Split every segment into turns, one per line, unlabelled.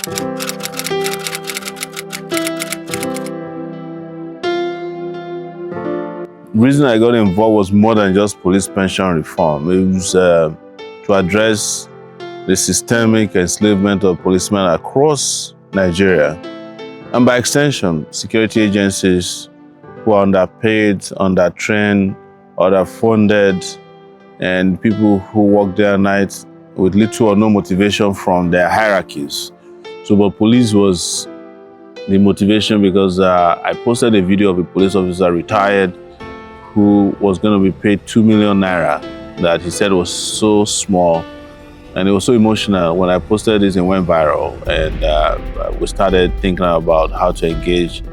The reason I got involved was more than just police pension reform. It was to address the systemic enslavement of policemen across Nigeria, and by extension, security agencies who are underpaid, undertrained, underfunded, and people who work day and night with little or no motivation from their hierarchies. So, but police was the motivation because I posted a video of a police officer retired who was going to be paid 2 million naira that he said was so small. And it was so emotional. When I posted this, it went viral. And we started thinking about how to engage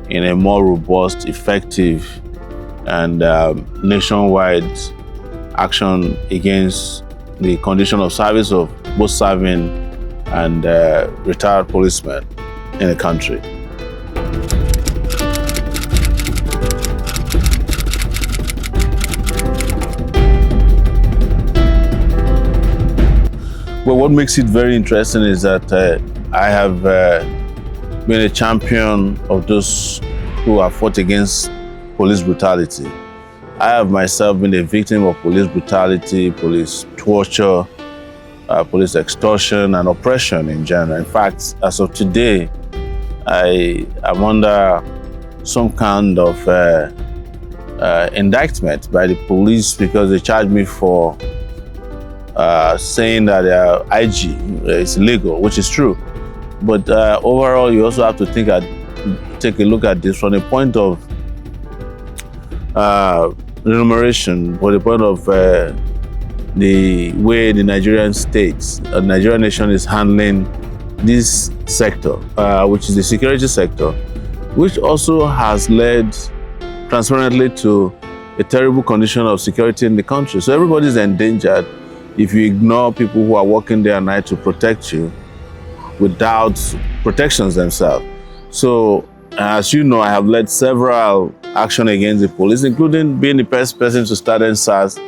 in a more robust, effective, and nationwide action against the condition of service of both serving and retired policemen in the country. Well, what makes it very interesting is that I have been a champion of those who have fought against police brutality. I have myself been a victim of police brutality, police torture, police extortion, and oppression in general. In fact, as of today, I am under some kind of indictment by the police because they charged me for saying that IG is illegal, which is true. But overall, you also have to take a look at this from the point of remuneration, from the point of the way the Nigerian state, the Nigerian nation is handling this sector, which is the security sector, which also has led transparently to a terrible condition of security in the country. So everybody's endangered if you ignore people who are working day and night to protect you without protections themselves. So, as you know, I have led several actions against the police, including being the first person to start NSAS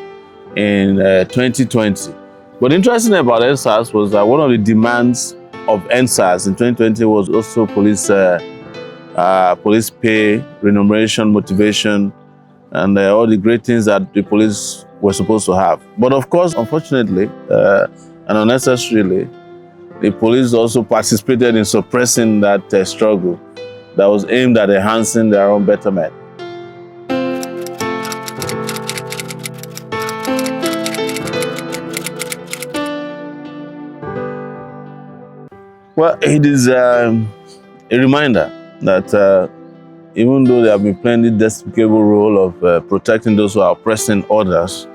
in 2020. But interesting about NSAS was that one of the demands of NSAS in 2020 was also police pay, remuneration, motivation, and all the great things that the police were supposed to have. But of course, unfortunately and unnecessarily, the police also participated in suppressing that struggle that was aimed at enhancing their own betterment. Well, it is a reminder that even though they have been playing the despicable role of protecting those who are oppressing others,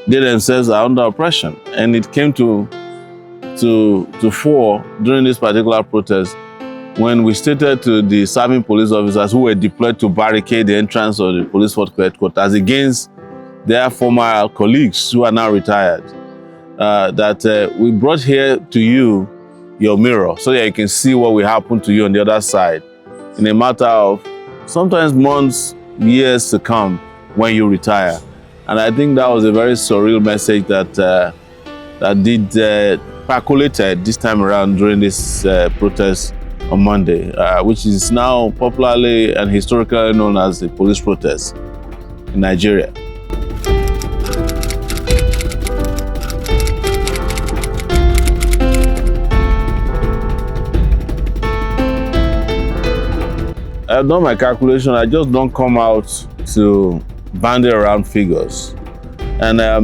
they themselves are under oppression. And it came to fore during this particular protest when we stated to the serving police officers who were deployed to barricade the entrance of the police headquarters against their former colleagues who are now retired, that we brought here to you your mirror so that you can see what will happen to you on the other side in a matter of sometimes months, years to come when you retire. And I think that was a very surreal message that percolated this time around during this protest on Monday, which is now popularly and historically known as the police protest in Nigeria. I've done my calculation. I just don't come out to bandy around figures. And I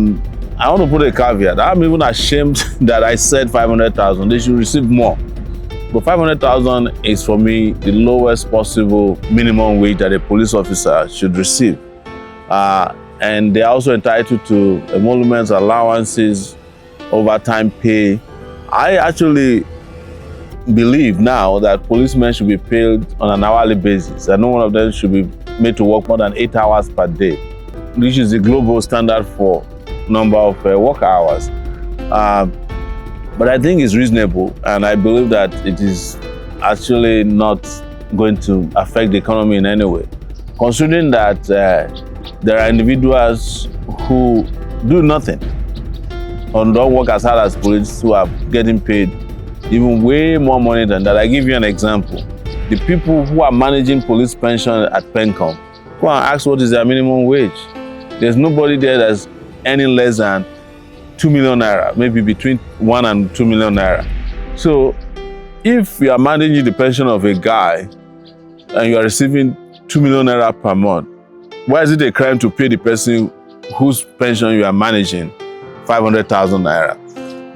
want to put a caveat. I'm even ashamed that I said 500,000. They should receive more. But 500,000 is for me the lowest possible minimum wage that a police officer should receive. And they're also entitled to emoluments, allowances, overtime pay. I actually believe now that policemen should be paid on an hourly basis, and no one of them should be made to work more than 8 hours per day, which is the global standard for number of work hours. But I think it's reasonable, and I believe that it is actually not going to affect the economy in any way, considering that there are individuals who do nothing or don't work as hard as police who are getting paid even way more money than that. I give you an example. The people who are managing police pension at Pencom, go and ask what is their minimum wage. There's nobody there that's earning less than 2 million naira, maybe between 1 and 2 million naira. So if you are managing the pension of a guy and you are receiving 2 million naira per month, why is it a crime to pay the person whose pension you are managing 500,000 naira?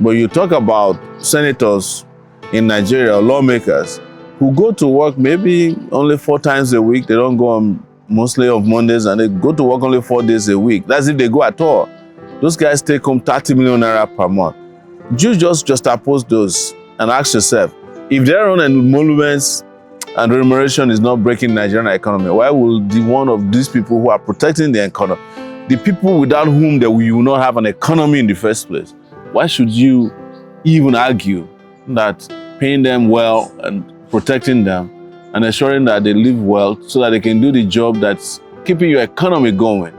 But you talk about senators in Nigeria, lawmakers, who go to work maybe only 4 times a week. They don't go on mostly on Mondays, and they go to work only 4 days a week. That's if they go at all. Those guys take home 30 million naira per month. You just oppose those and ask yourself, if their own emoluments and remuneration is not breaking the Nigerian economy, why will the one of these people who are protecting the economy, the people without whom we will not have an economy in the first place, why should you even argue that paying them well and protecting them and ensuring that they live well so that they can do the job that's keeping your economy going?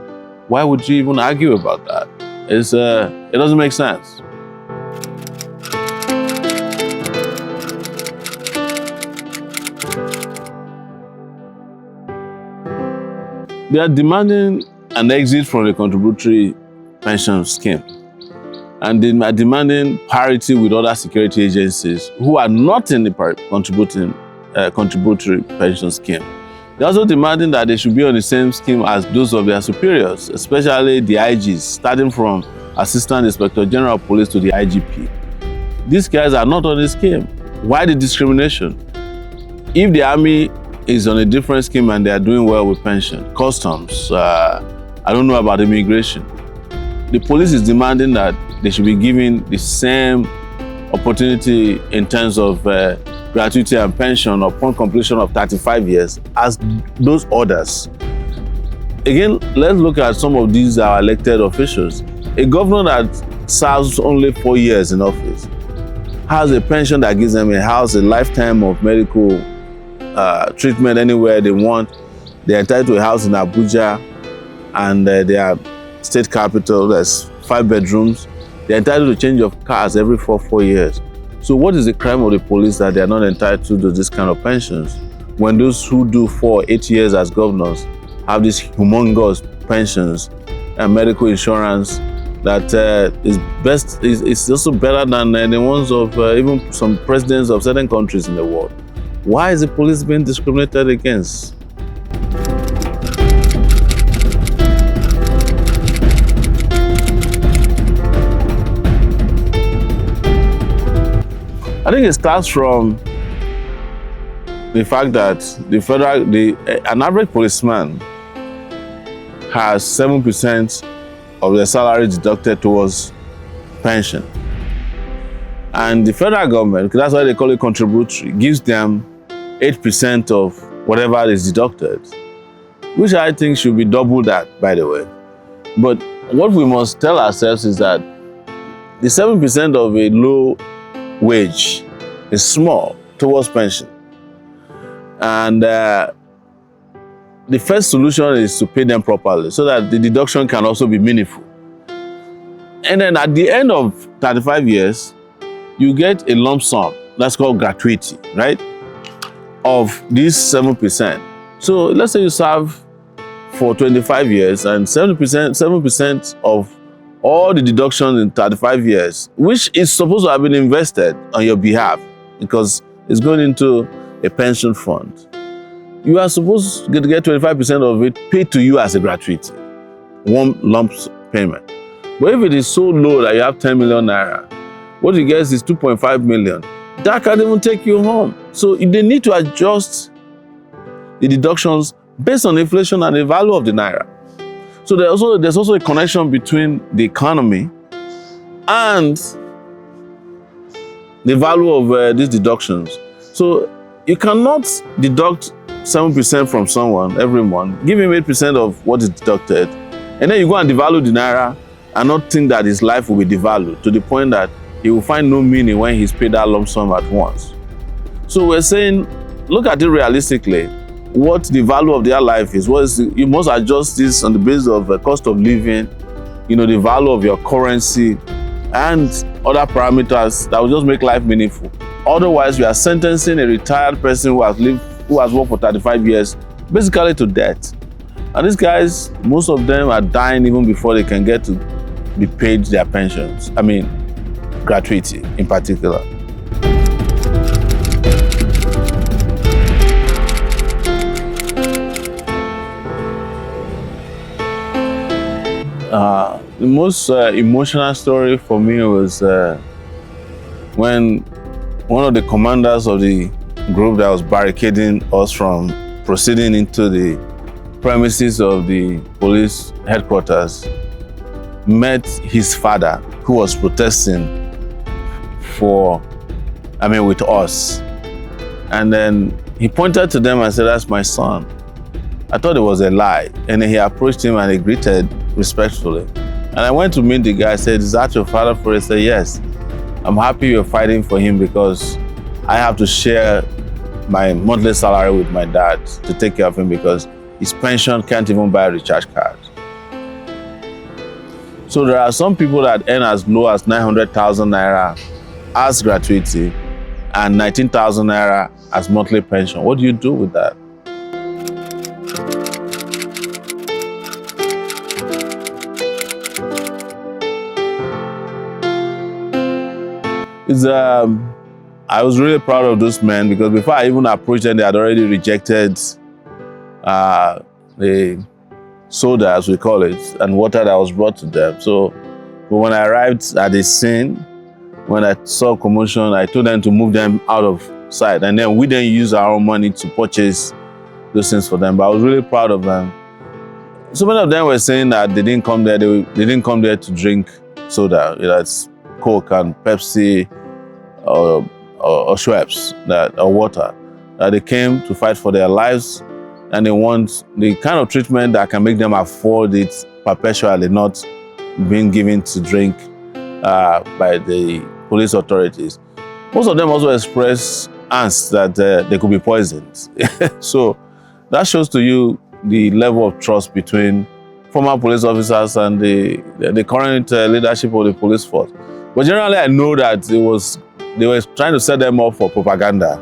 Why would you even argue about that? It doesn't make sense. They are demanding an exit from the contributory pension scheme. And they are demanding parity with other security agencies who are not in the contributory pension scheme. They're also demanding that they should be on the same scheme as those of their superiors, especially the IGs, starting from Assistant Inspector General of Police to the IGP. These guys are not on the scheme. Why the discrimination? If the army is on a different scheme and they are doing well with pension, customs, I don't know about immigration, the police is demanding that they should be given the same opportunity in terms of gratuity and pension upon completion of 35 years as those others. Again, let's look at some of these elected officials. A governor that serves only 4 years in office has a pension that gives them a house, a lifetime of medical treatment anywhere they want. They're entitled to a house in Abuja and their state capital. There's 5 bedrooms. They're entitled to change of cars every 4 years. So what is the crime of the police that they're not entitled to this kind of pensions when those who do 4-8 years as governors have these humongous pensions and medical insurance that is also better than the ones of even some presidents of certain countries in the world? Why is the police being discriminated against? I think it starts from the fact that an average policeman has 7% of their salary deducted towards pension. And the federal government, that's why they call it contributory, gives them 8% of whatever is deducted, which I think should be double that, by the way. But what we must tell ourselves is that the 7% of a low wage is small towards pension. And the first solution is to pay them properly so that the deduction can also be meaningful. And then at the end of 35 years, you get a lump sum, that's called gratuity, right? Of this 7%. So let's say you serve for 25 years and 7% of all the deductions in 35 years, which is supposed to have been invested on your behalf because it's going into a pension fund. You are supposed to get 25% of it paid to you as a gratuity, one lump payment. But if it is so low that you have 10 million naira, what you get is 2.5 million. That can't even take you home. So they need to adjust the deductions based on inflation and the value of the naira. So there's also a connection between the economy and the value of these deductions. So you cannot deduct 7% from someone every month, give him 8% of what is deducted, and then you go and devalue the naira and not think that his life will be devalued to the point that he will find no meaning when he's paid that lump sum at once. So we're saying, look at it realistically. What the value of their life is. You must adjust this on the basis of the cost of living, the value of your currency, and other parameters that will just make life meaningful. Otherwise, we are sentencing a retired person who has worked for 35 years, basically to death. And these guys, most of them are dying even before they can get to be paid their pensions. I mean, gratuity in particular. The most emotional story for me was when one of the commanders of the group that was barricading us from proceeding into the premises of the police headquarters met his father, who was protesting with us. And then he pointed to them and said, "That's my son." I thought it was a lie. And then he approached him and he greeted respectfully. And I went to meet the guy. I said, "Is that your father?" For he said, "Yes. I'm happy you're fighting for him because I have to share my monthly salary with my dad to take care of him because his pension can't even buy a recharge card." So there are some people that earn as low as 900,000 naira as gratuity and 19,000 naira as monthly pension. What do you do with that? I was really proud of those men because before I even approached them, they had already rejected the soda, as we call it, and water that was brought to them. So but when I arrived at the scene, when I saw commotion, I told them to move them out of sight. And then we didn't use our own money to purchase those things for them. But I was really proud of them. So many of them were saying that they didn't come there, they didn't come there to drink soda. It's Coke and Pepsi or Schweppes or water. They came to fight for their lives, and they want the kind of treatment that can make them afford it perpetually, not being given to drink by the police authorities. Most of them also express angst that they could be poisoned. So that shows to you the level of trust between former police officers and the current leadership of the police force. But generally, I know that they were trying to set them up for propaganda,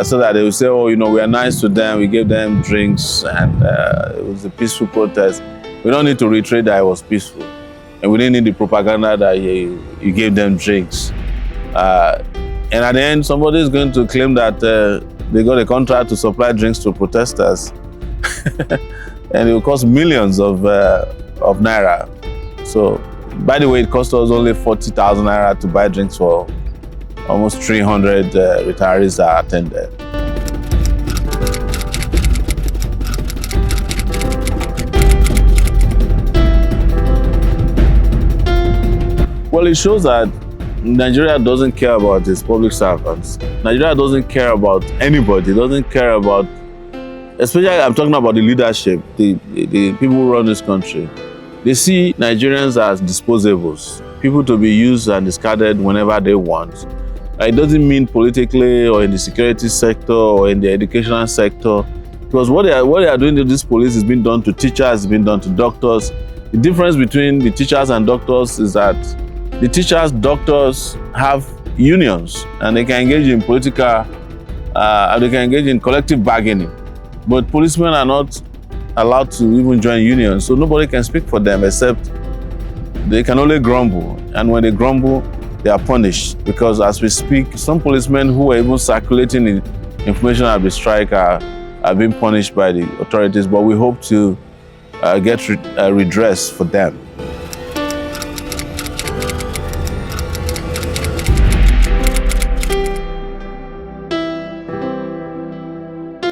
so that they would say, "Oh, we are nice to them. We gave them drinks, and it was a peaceful protest." We don't need to reiterate that it was peaceful, and we didn't need the propaganda that you gave them drinks. And at the end, somebody is going to claim that they got a contract to supply drinks to protesters, and it will cost millions of naira. So, by the way, it cost us only 40,000 naira to buy drinks for almost 300 retirees that attended. Well, it shows that Nigeria doesn't care about its public servants. Nigeria doesn't care about anybody. Doesn't care about, especially I'm talking about the leadership, the people who run this country. They see Nigerians as disposables, people to be used and discarded whenever they want. It doesn't mean politically or in the security sector or in the educational sector, because what they are doing to this police is being done to teachers, it's being done to doctors. The difference between the teachers and doctors is that the teachers, doctors have unions and they can engage in political, they can engage in collective bargaining. But policemen are not allowed to even join unions, so nobody can speak for them except they can only grumble. And when they grumble, they are punished, because as we speak, some policemen who are even circulating the information about the strike are being punished by the authorities, but we hope to get redress for them.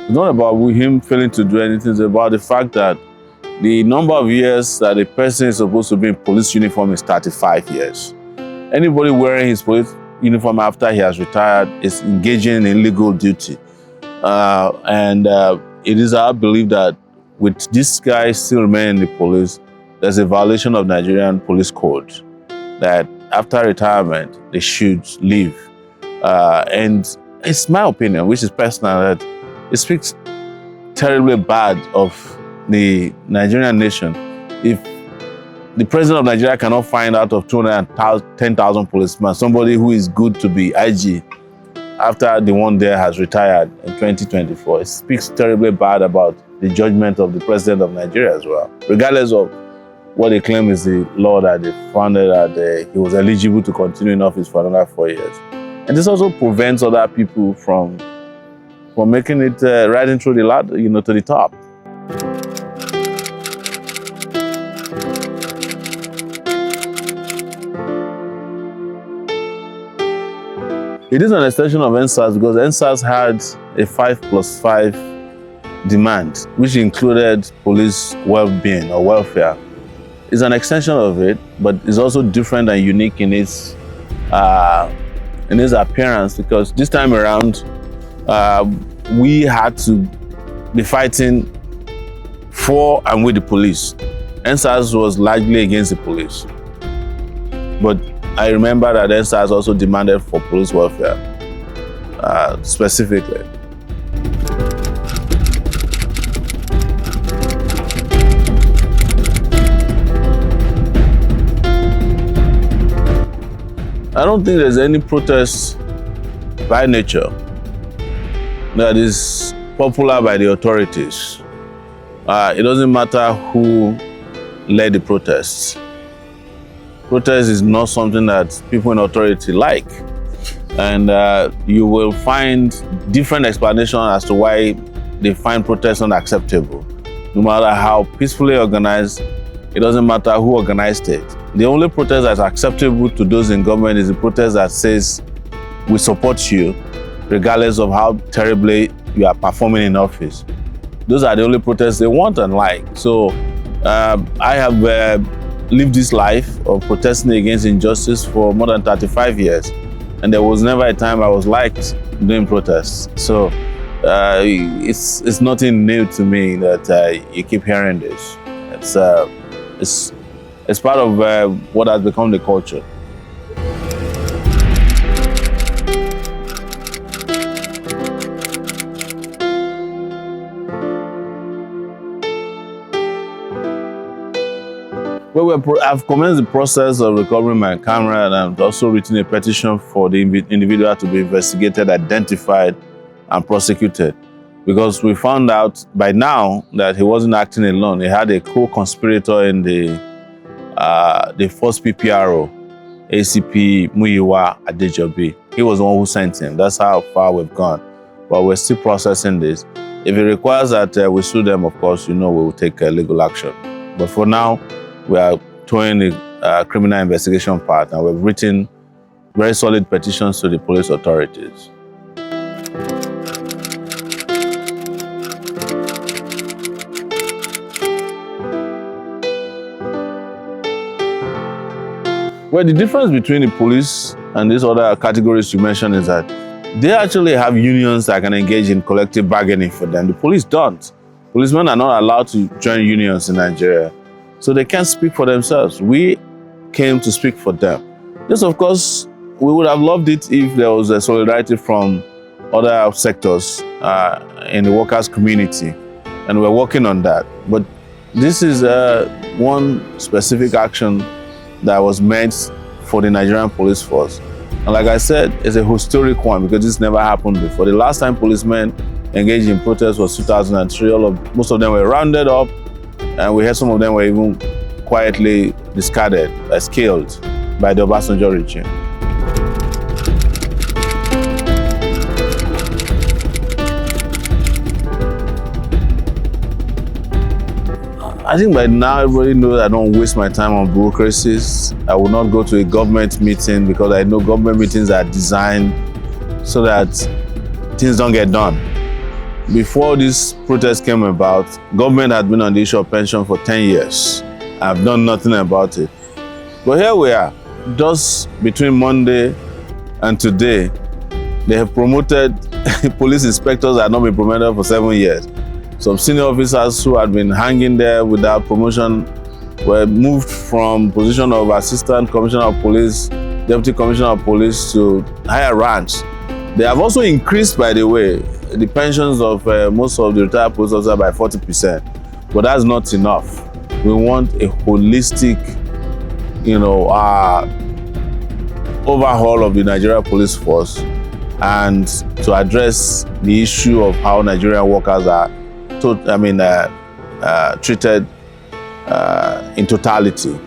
It's not about him failing to do anything, it's about the fact that the number of years that a person is supposed to be in police uniform is 35 years. Anybody wearing his police uniform after he has retired is engaging in illegal duty. It is our belief that with this guy still remaining in the police, there's a violation of Nigerian police code, that after retirement, they should leave. And it's my opinion, which is personal, that it speaks terribly bad of the Nigerian nation if the president of Nigeria cannot find out of 210,000 policemen somebody who is good to be IG after the one there has retired in 2024, it speaks terribly bad about the judgment of the president of Nigeria as well, regardless of what they claim is the law that they founded, that he was eligible to continue in office for another 4 years. And this also prevents other people from making it riding through the ladder, to the top. It is an extension of NSAS because NSAS had a 5+5 demand, which included police well-being or welfare. It's an extension of it, but it's also different and unique in its appearance, because this time around, we had to be fighting for and with the police. NSAS was largely against the police. But I remember that NSAS also demanded for police welfare, specifically. I don't think there's any protest by nature that is popular by the authorities. It doesn't matter who led the protests. Protest is not something that people in authority like. And you will find different explanations as to why they find protest unacceptable. No matter how peacefully organized, it doesn't matter who organized it. The only protest that's acceptable to those in government is the protest that says, we support you, regardless of how terribly you are performing in office. Those are the only protests they want and like. So I have lived this life of protesting against injustice for more than 35 years. And there was never a time I was liked doing protests. So it's nothing new to me that you keep hearing this. It's part of what has become the culture. Well, I've commenced the process of recovering my camera, and I've also written a petition for the individual to be investigated, identified, and prosecuted. Because we found out by now that he wasn't acting alone. He had a co-conspirator in the first PPRO, ACP Muyiwa Adejobi. He was the one who sent him. That's how far we've gone. But we're still processing this. If it requires that we sue them, of course, we will take legal action. But for now, we are towing the criminal investigation part, and we've written very solid petitions to the police authorities. Well, the difference between the police and these other categories you mentioned is that they actually have unions that can engage in collective bargaining for them. The police don't. Policemen are not allowed to join unions in Nigeria, so they can't speak for themselves. We came to speak for them. Yes, of course, we would have loved it if there was a solidarity from other sectors in the workers' community, and we're working on that. But this is one specific action that was meant for the Nigerian police force. And like I said, it's a historic one because this never happened before. The last time policemen engaged in protest was 2003. Most of them were rounded up, and we heard some of them were even quietly discarded, killed by the Obasanjo regime. I think by now everybody knows I don't waste my time on bureaucracies. I will not go to a government meeting because I know government meetings are designed so that things don't get done. Before this protest came about, government had been on the issue of pension for 10 years. I've done nothing about it. But here we are, just between Monday and today, they have promoted police inspectors that have not been promoted for 7 years. Some senior officers who had been hanging there without promotion were moved from position of assistant commissioner of police, deputy commissioner of police to higher ranks. They have also increased, by the way, the pensions of most of the retired police officers by 40%. But that's not enough. We want a holistic, overhaul of the Nigeria police force and to address the issue of how Nigerian workers are treated in totality.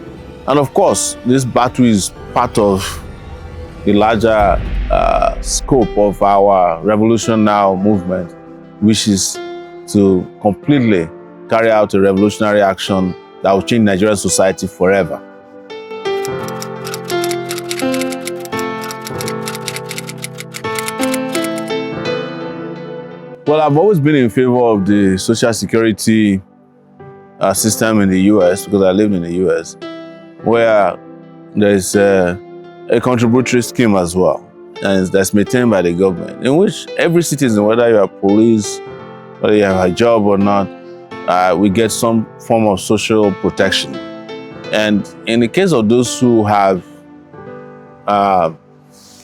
And of course, this battle is part of the larger scope of our Revolution Now movement, which is to completely carry out a revolutionary action that will change Nigerian society forever. Well, I've always been in favor of the social security system in the US, because I lived in the US, where there's a contributory scheme as well, and that's maintained by the government, in which every citizen, whether you are police, whether you have a job or not, we get some form of social protection. And in the case of those who have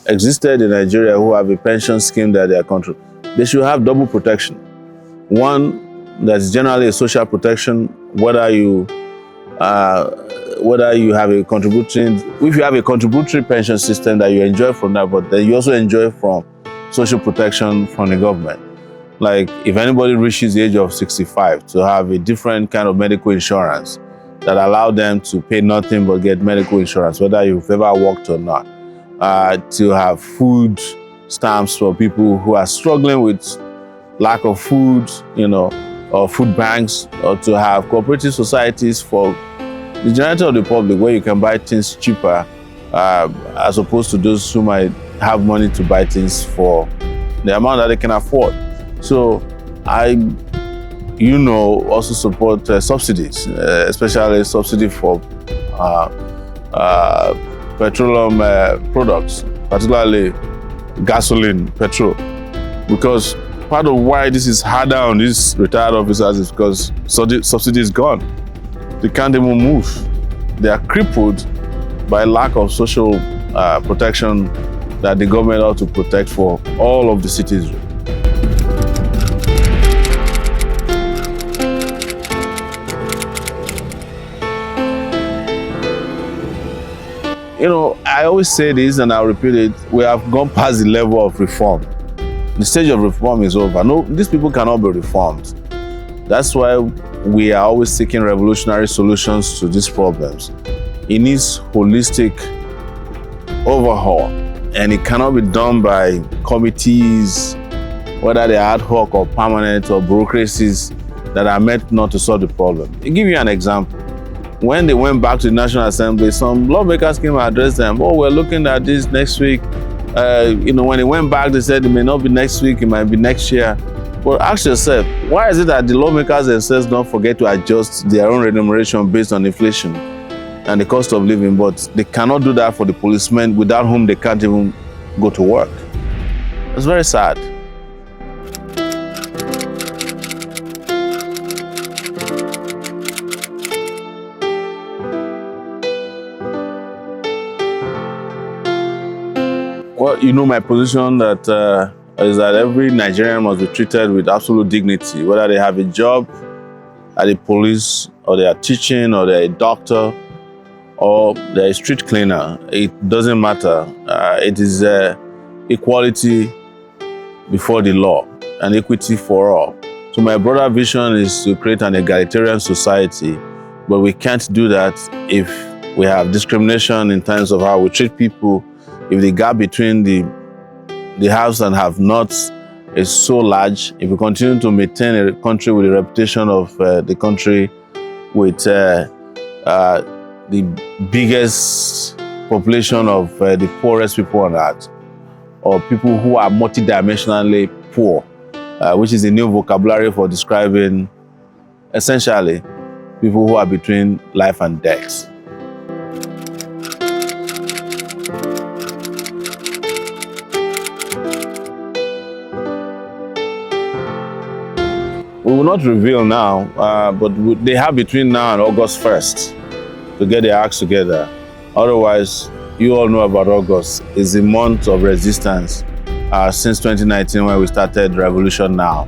existed in Nigeria, who have a pension scheme that they are contributing, they should have double protection. One that's generally a social protection, whether you have a contributing, if you have a contributory pension system that you enjoy from that, but then you also enjoy from social protection from the government. Like if anybody reaches the age of 65, to have a different kind of medical insurance that allow them to pay nothing but get medical insurance, whether you've ever worked or not. To have food stamps for people who are struggling with lack of food, or food banks, or to have cooperative societies for the generality of the public, where you can buy things cheaper, as opposed to those who might have money to buy things for the amount that they can afford. So I, also support subsidies, especially subsidy for petroleum products, particularly gasoline, petrol, because part of why this is harder on these retired officers is because subsidy is gone. They can't even move. They are crippled by lack of social protection that the government ought to protect for all of the citizens. I always say this and I'll repeat it, we have gone past the level of reform. The stage of reform is over. No, these people cannot be reformed. That's why we are always seeking revolutionary solutions to these problems. It needs holistic overhaul, and it cannot be done by committees, whether they are ad hoc or permanent, or bureaucracies that are meant not to solve the problem. I'll give you an example. When they went back to the National Assembly, some lawmakers came and addressed them. Oh, we're looking at this next week. When they went back, they said it may not be next week, it might be next year. But ask yourself, why is it that the lawmakers themselves don't forget to adjust their own remuneration based on inflation and the cost of living, but they cannot do that for the policemen, without whom they can't even go to work? It's very sad. Well, my position that is that every Nigerian must be treated with absolute dignity, whether they have a job at the police, or they are teaching, or they're a doctor, or they're a street cleaner. It doesn't matter. It is equality before the law and equity for all. So my broader vision is to create an egalitarian society, but we can't do that if we have discrimination in terms of how we treat people. If the gap between the haves and have-nots is so large, if we continue to maintain a country with a reputation of the country with the biggest population of the poorest people on earth, or people who are multidimensionally poor, which is a new vocabulary for describing essentially people who are between life and death. We will not reveal now, but they have between now and August 1st to get their acts together. Otherwise, you all know about August. It's the month of resistance since 2019, when we started Revolution Now.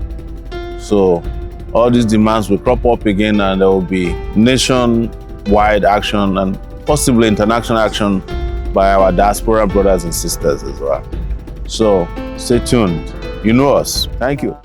So all these demands will crop up again, and there will be nationwide action and possibly international action by our diaspora brothers and sisters as well. So stay tuned. You know us. Thank you.